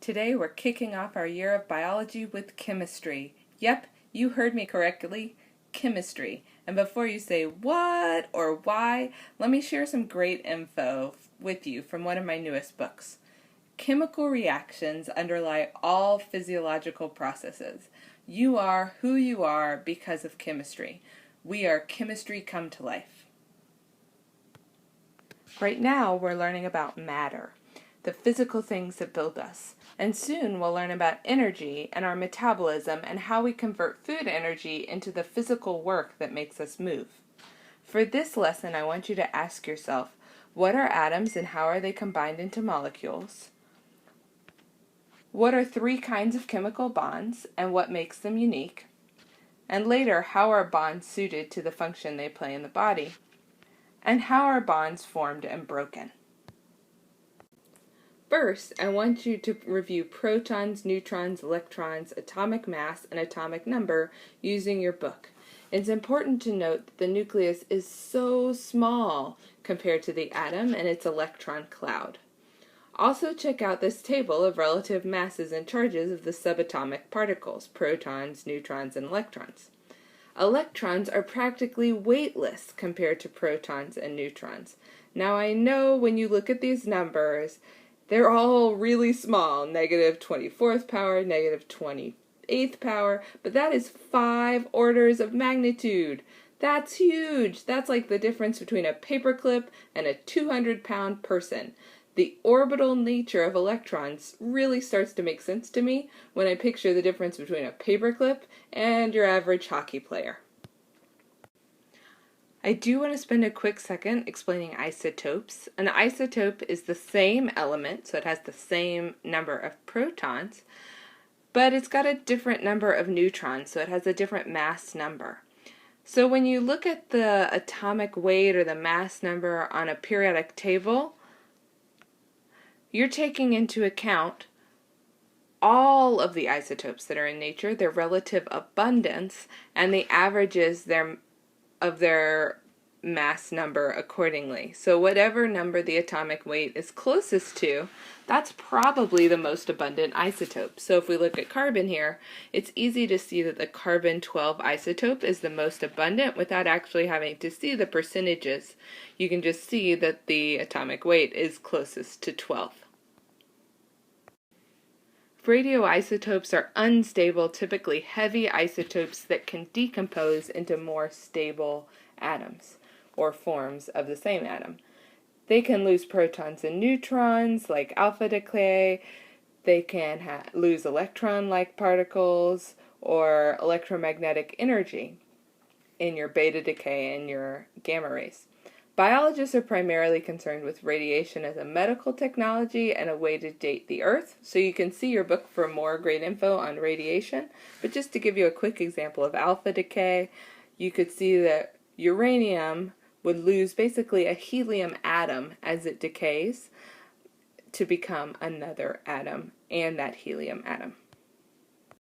Today we're kicking off our year of biology with chemistry. Yep, you heard me correctly, chemistry. And before you say what or why, let me share some great info with you from one of my newest books. Chemical reactions underlie all physiological processes. You are who you are because of chemistry. We are chemistry come to life. Right now we're learning about matter, the physical things that build us. And soon we'll learn about energy and our metabolism and how we convert food energy into the physical work that makes us move. For this lesson, I want you to ask yourself, what are atoms and how are they combined into molecules? What are three kinds of chemical bonds and what makes them unique? And later, how are bonds suited to the function they play in the body? And how are bonds formed and broken? First, I want you to review protons, neutrons, electrons, atomic mass, and atomic number using your book. It's important to note that the nucleus is so small compared to the atom and its electron cloud. Also check out this table of relative masses and charges of the subatomic particles, protons, neutrons, and electrons. Electrons are practically weightless compared to protons and neutrons. Now I know when you look at these numbers, they're all really small, negative 24th power, negative 28th power, but that is 5 orders of magnitude. That's huge. That's like the difference between a paperclip and a 200-pound person. The orbital nature of electrons really starts to make sense to me when I picture the difference between a paperclip and your average hockey player. I do want to spend a quick second explaining isotopes. An isotope is the same element, so it has the same number of protons, but it's got a different number of neutrons, so it has a different mass number. So when you look at the atomic weight or the mass number on a periodic table, you're taking into account all of the isotopes that are in nature, their relative abundance, and the averages of their mass number accordingly. So whatever number the atomic weight is closest to, that's probably the most abundant isotope. So if we look at carbon here, it's easy to see that the carbon-12 isotope is the most abundant without actually having to see the percentages. You can just see that the atomic weight is closest to 12. Radioisotopes are unstable, typically heavy isotopes that can decompose into more stable atoms or forms of the same atom. They can lose protons and neutrons like alpha decay. They can lose electron-like particles or electromagnetic energy in your beta decay and your gamma rays. Biologists are primarily concerned with radiation as a medical technology and a way to date the Earth, so you can see your book for more great info on radiation. But just to give you a quick example of alpha decay, you could see that uranium would lose basically a helium atom as it decays to become another atom and that helium atom.